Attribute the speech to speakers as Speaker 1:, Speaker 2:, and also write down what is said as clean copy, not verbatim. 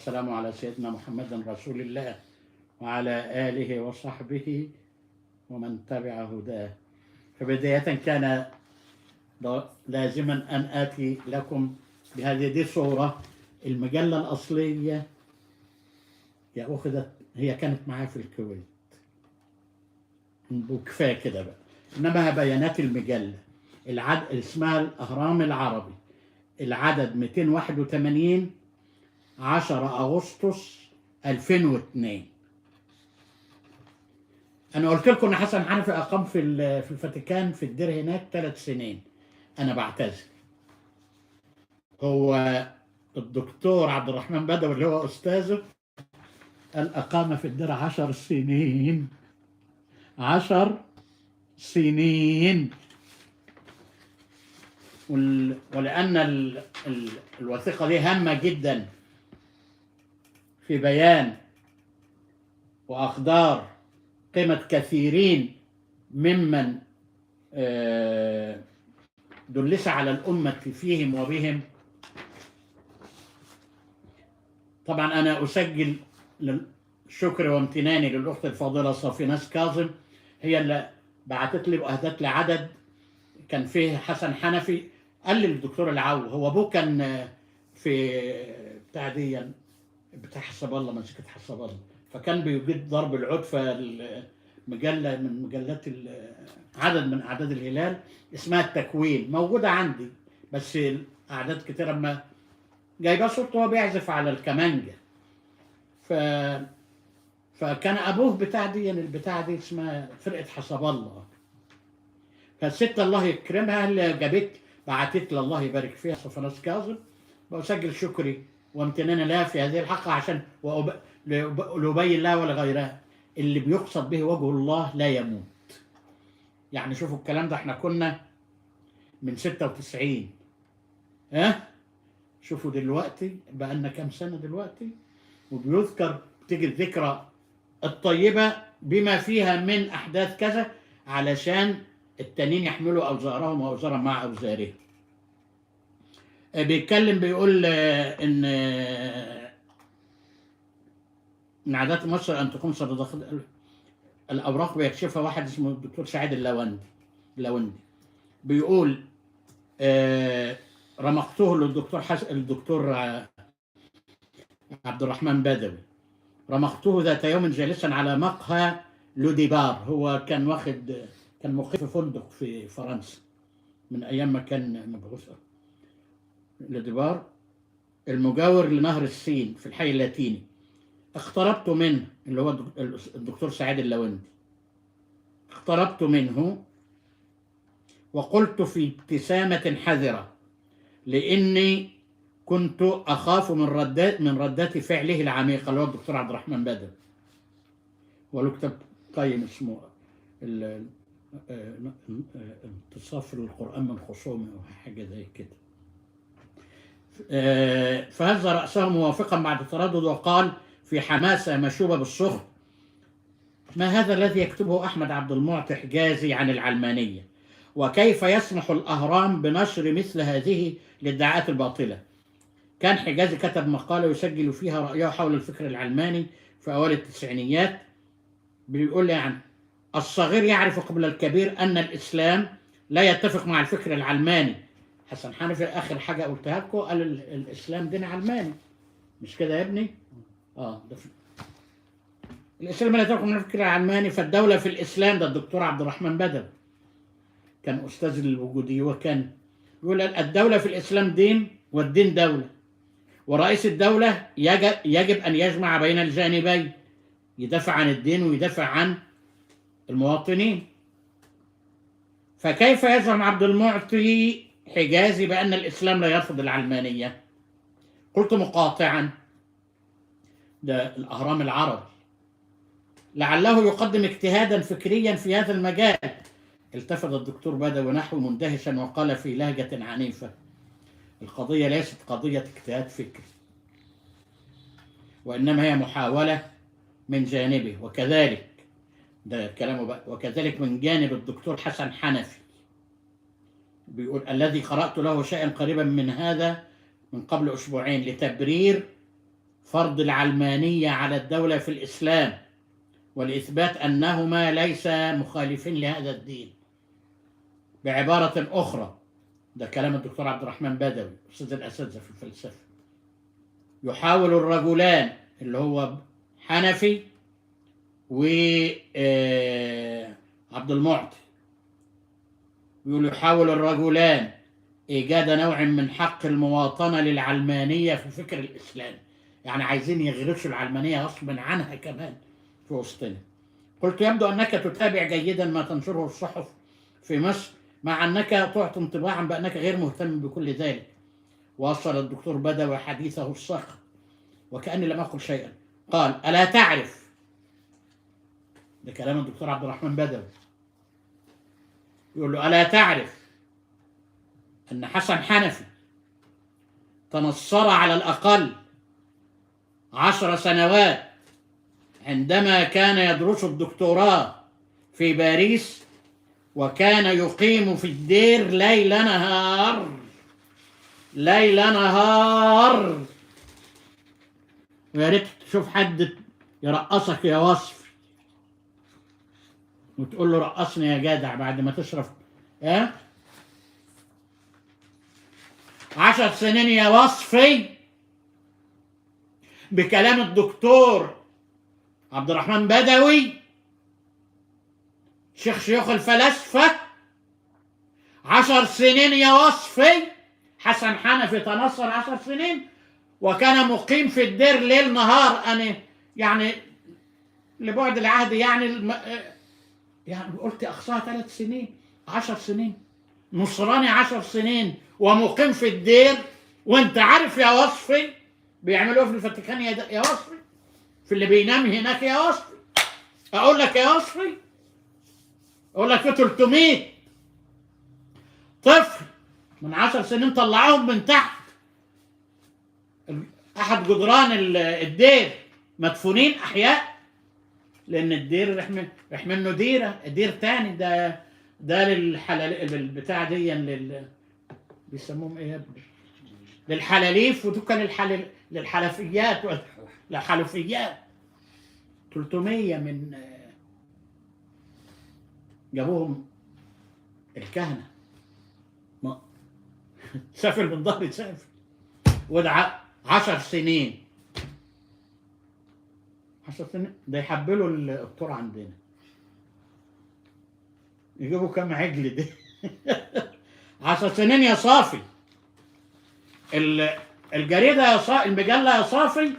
Speaker 1: والسلام على سيدنا محمد رسول الله وعلى آله وصحبه ومن تبع هداه. فبداية كان لازما أن آتي لكم بهذه صورة المجلة الأصلية. هي كانت معايا في الكويت، وكفاية كده بقى. إنما بيانات المجلة اسمها الأهرام العربي، العدد 281، 10 أغسطس 2002. أنا قلت لكم إن حسن حنفي أقام في الفاتيكان في الدير هناك 3 سنين. أنا بعتذر. هو الدكتور عبد الرحمن بدوي اللي هو أستاذه قال أقام في الدير 10 سنين. 10 سنين. ولأن الوثيقة دي هامة جدا في بيان وأقدار قيمة كثيرين ممن دلس على الأمة فيهم وبهم. طبعا أنا أسجل شكر وامتناني للأخت الفاضلة صافيناس كاظم، هي اللي بعتت لي وأهدت لي عدد كان فيه حسن حنفي. قال لي الدكتور العو، هو أبوه كان في بتاع حسب الله، مسكت حسب الله، فكان بيجيد ضرب العود. فالمجلة من مجلات عدد من أعداد الهلال اسمها التكوين، موجودة عندي بس أعداد كتيرة ما جايبها صورته وهو بيعزف على الكمانجة. فكان أبوه البتاع دي اسمها فرقة حسب الله. فالست الله يكرمها اللي بعتت لي الله يبارك فيها صفناس كاظم، بسجل شكري وامتناني لها في هذه الحلقة عشان لأبين لها ولغيرها اللي بيقصد به وجه الله لا يموت. يعني شوفوا الكلام ده، احنا كنا من 96، شوفوا دلوقتي بقى لنا كام سنة دلوقتي، وبيذكر تيجي الذكرى الطيبة بما فيها من أحداث كذا علشان التانيين يحملوا أوزارهم وأوزارا مع أوزارهم. بيتكلم بيقول إن من عادات مصر أن تقوم صداقات الأوراق بيكشفها واحد اسمه الدكتور سعيد اللوندي. بيقول رمقته للدكتور عبد الرحمن بدوي. رمقته ذات يوم جالسا على مقهى لوديبار. هو كان مقيم في فندق في فرنسا من أيام ما كان مبعوث. لوديبار المجاور لنهر السين في الحي اللاتيني. اقتربت منه، اللي هو الدكتور سعيد اللوندي. اقتربت منه وقلت في ابتسامة حذرة، لأني كنت أخاف من ردات فعله العميقة، اللي هو الدكتور عبد الرحمن بدوي. وله كتاب قيم اسمه انتصاف القرآن من خصومه أو حاجة زي كده. فهز رأسه موافقا بعد تردد وقال في حماسة مشوبة بالسخط: ما هذا الذي يكتبه أحمد عبد المعطي حجازي عن العلمانية؟ وكيف يسمح الأهرام بنشر مثل هذه الادعاءات الباطلة؟ كان حجازي كتب مقالة يسجل فيها رأيه حول الفكر العلماني في أوائل التسعينيات. بيقول يعني الصغير يعرف قبل الكبير أن الإسلام لا يتفق مع الفكر العلماني. حسن حنفي آخر حاجة قلتها لكم قال الإسلام دين علماني، مش كده يا ابني؟ الإسلام لا يتفق مع الفكر العلماني. فالدولة في الإسلام، ده الدكتور عبد الرحمن بدوي كان أستاذ الوجودية، وكان يقول الدولة في الإسلام دين والدين دولة، ورئيس الدولة يجب أن يجمع بين الجانبين، يدافع عن الدين ويدافع عن المواطنين. فكيف يزعم عبد المعطي حجازي بأن الإسلام لا يرفض العلمانية؟ قلت مقاطعا، ده الأهرام العربي، لعله يقدم اجتهادا فكريا في هذا المجال. التفت الدكتور بدوي نحو مندهشا وقال في لهجة عنيفة: القضية ليست قضية اجتهاد فكري، وإنما هي محاولة من جانبه، وكذلك ده كلامه بقى، وكذلك من جانب الدكتور حسن حنفي. بيقول الذي قرأت له شيئا قريبا من هذا من قبل أسبوعين لتبرير فرض العلمانية على الدولة في الإسلام والإثبات أنهما ليس مخالفين لهذا الدين. بعبارة أخرى، ده كلام الدكتور عبد الرحمن بدوي أستاذ الأساتذة في الفلسفة، يحاول الرجلان اللي هو حنفي وعبد المعطي، يقول يحاول الرجلان إيجاد نوع من حق المواطنة للعلمانية في فكر الإسلام، يعني عايزين يغرسوا العلمانية غصبا عنها كمان في وسطنا. قلت يبدو أنك تتابع جيدا ما تنشره الصحف في مصر، مع أنك تعطي انطباعا بأنك غير مهتم بكل ذلك. واصل الدكتور بدوي حديثه الصاخب وكأني لم أقل شيئا، قال: ألا تعرف، ده كلام الدكتور عبد الرحمن بدوي، يقول له: ألا تعرف أن حسن حنفي تنصر على الأقل 10 سنوات عندما كان يدرس الدكتوراه في باريس، وكان يقيم في الدير ليل نهار ليل نهار. ويا ريت تشوف حد يرقصك يا وصفي وتقول له رقصني يا جدع بعد ما تشرف 10 سنين يا وصفي، بكلام الدكتور عبد الرحمن بدوي شيوخ الفلاسفة. 10 سنين يا وصفي. حسن حنفي تنصر 10 سنين وكان مقيم في الدير ليل نهار. أنا يعني لبعد العهد يعني قلت أقصاها 3 سنين، 10 سنين نصراني 10 سنين ومقيم في الدير. وانت عارف يا وصفي بيعملوه في الفاتيكان يا وصفي، في اللي بينام هناك يا وصفي. اقول لك يا وصفي، اقول لك في 300 طفل من 10 سنين طلعوهم من تحت احد جدران الدير مدفونين احياء، لان الدير رح منه دير تاني. ده للحلال البتاع دي بيسموهم ايه يا ابني؟ للحلاليف، ودول للحلفيات للحلفيات. 300 من جابوهم الكهنة، سافر من ظهر سافر. وده 10 سنين 10 سنين ده يحبلوا الطور عندنا، يجيبوا كم عجل ده. 10 سنين يا صافي. الجريدة يا صافي، المجلة يا صافي